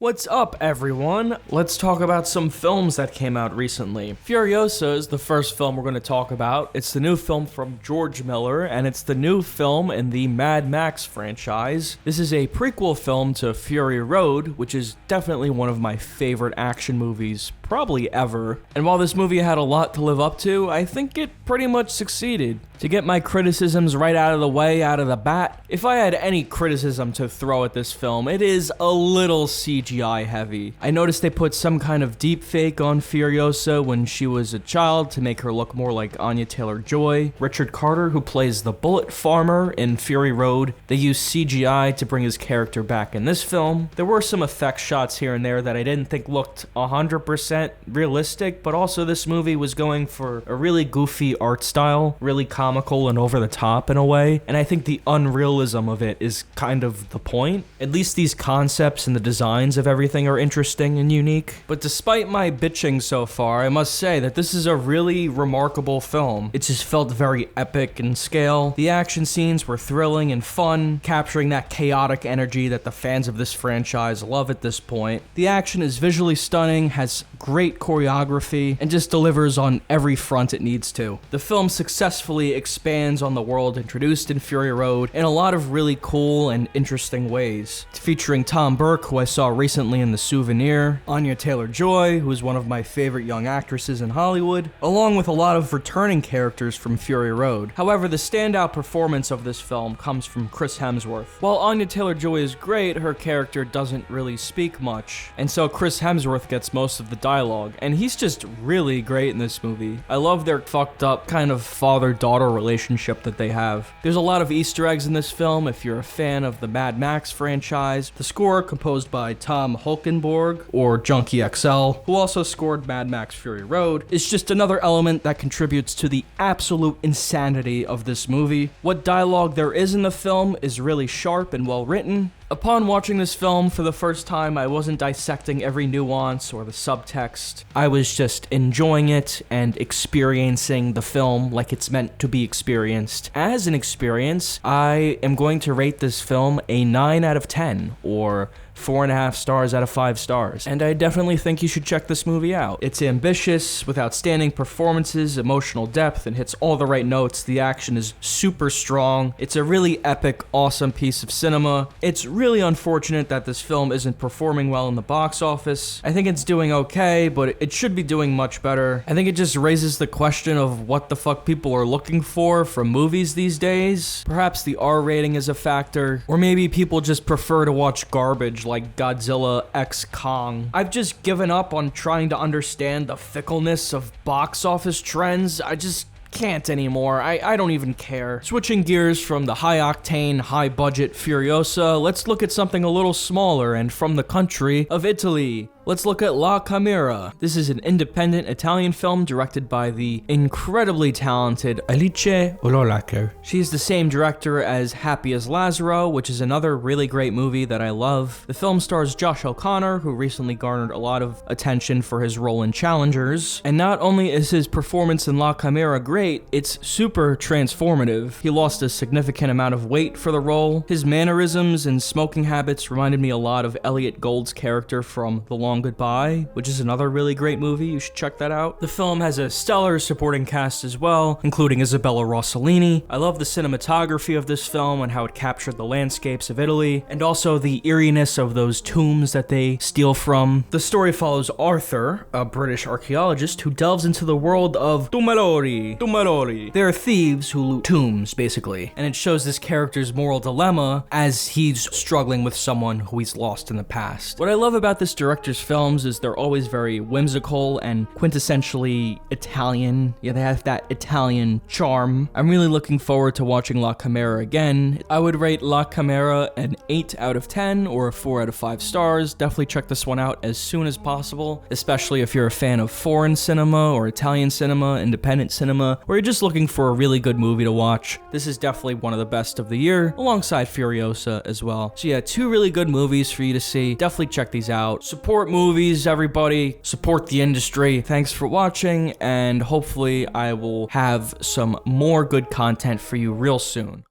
What's up, everyone? Let's talk about some films that came out recently. Furiosa is the first film we're going to talk about. It's the new film from George Miller, and it's the new film in the Mad Max franchise. This is a prequel film to Fury Road, which is definitely one of my favorite action movies probably ever. And while this movie had a lot to live up to, I think it pretty much succeeded. To get my criticisms right out of the way, out of the bat, if I had any criticism to throw at this film, it is a little CGI heavy. I noticed they put some kind of deep fake on Furiosa when she was a child to make her look more like Anya Taylor-Joy. Richard Carter, who plays the bullet farmer in Fury Road, they used CGI to bring his character back in this film. There were some effect shots here and there that I didn't think looked 100% realistic, but also this movie was going for a really goofy art style, really comical and over the top in a way, and I think the unrealism of it is kind of the point. At least these concepts and the designs of everything are interesting and unique. But despite my bitching so far, I must say that this is a really remarkable film. It just felt very epic in scale. The action scenes were thrilling and fun, capturing that chaotic energy that the fans of this franchise love at this point. The action is visually stunning, has great choreography, and just delivers on every front it needs to. The film successfully expands on the world introduced in Fury Road in a lot of really cool and interesting ways. Featuring Tom Burke, who I saw recently in The Souvenir, Anya Taylor-Joy, who is one of my favorite young actresses in Hollywood, along with a lot of returning characters from Fury Road. However, the standout performance of this film comes from Chris Hemsworth. While Anya Taylor-Joy is great, her character doesn't really speak much, and so Chris Hemsworth gets most of the dialogue, and he's just really great in this movie. I love their fucked up kind of father-daughter relationship that they have. There's a lot of Easter eggs in this film if you're a fan of the Mad Max franchise. The score, composed by Tom Holkenborg, or Junkie XL, who also scored Mad Max Fury Road, is just another element that contributes to the absolute insanity of this movie. What dialogue there is in the film is really sharp and well written. Upon watching this film for the first time, I wasn't dissecting every nuance or the subtext. I was just enjoying it and experiencing the film like it's meant to be experienced. As an experience, I am going to rate this film a 9 out of 10, or 4.5 stars out of 5 stars. And I definitely think you should check this movie out. It's ambitious, with outstanding performances, emotional depth, and hits all the right notes. The action is super strong. It's a really epic, awesome piece of cinema. It's really unfortunate that this film isn't performing well in the box office. I think it's doing okay, but it should be doing much better. I think it just raises the question of what the fuck people are looking for from movies these days. Perhaps the R rating is a factor, or maybe people just prefer to watch garbage like Godzilla x Kong. I've just given up on trying to understand the fickleness of box office trends. I just can't anymore. I don't even care. Switching gears from the high-octane, high-budget Furiosa, let's look at something a little smaller and from the country of Italy. Let's look at La Camera. This is an independent Italian film directed by the incredibly talented Alice Ololaco. She's the same director as Happy as Lazzaro, which is another really great movie that I love. The film stars Josh O'Connor, who recently garnered a lot of attention for his role in Challengers. And not only is his performance in La Camera great, it's super transformative. He lost a significant amount of weight for the role. His mannerisms and smoking habits reminded me a lot of Elliot Gould's character from The Long Goodbye, which is another really great movie. You should check that out. The film has a stellar supporting cast as well, including Isabella Rossellini. I love the cinematography of this film and how it captured the landscapes of Italy, and also the eeriness of those tombs that they steal from. The story follows Arthur, a British archaeologist who delves into the world of Tumulori. They're thieves who loot tombs, basically, and it shows this character's moral dilemma as he's struggling with someone who he's lost in the past. What I love about this director's films is they're always very whimsical and quintessentially Italian. Yeah, they have that Italian charm. I'm really looking forward to watching La Camera again. I would rate La Camera an 8 out of 10 or a 4 out of 5 stars. Definitely check this one out as soon as possible, especially if you're a fan of foreign cinema or Italian cinema, independent cinema, or you're just looking for a really good movie to watch. This is definitely one of the best of the year, alongside Furiosa as well. So yeah, 2 really good movies for you to see. Definitely check these out. Support movies, everybody. Support the industry. Thanks for watching, and hopefully I will have some more good content for you real soon.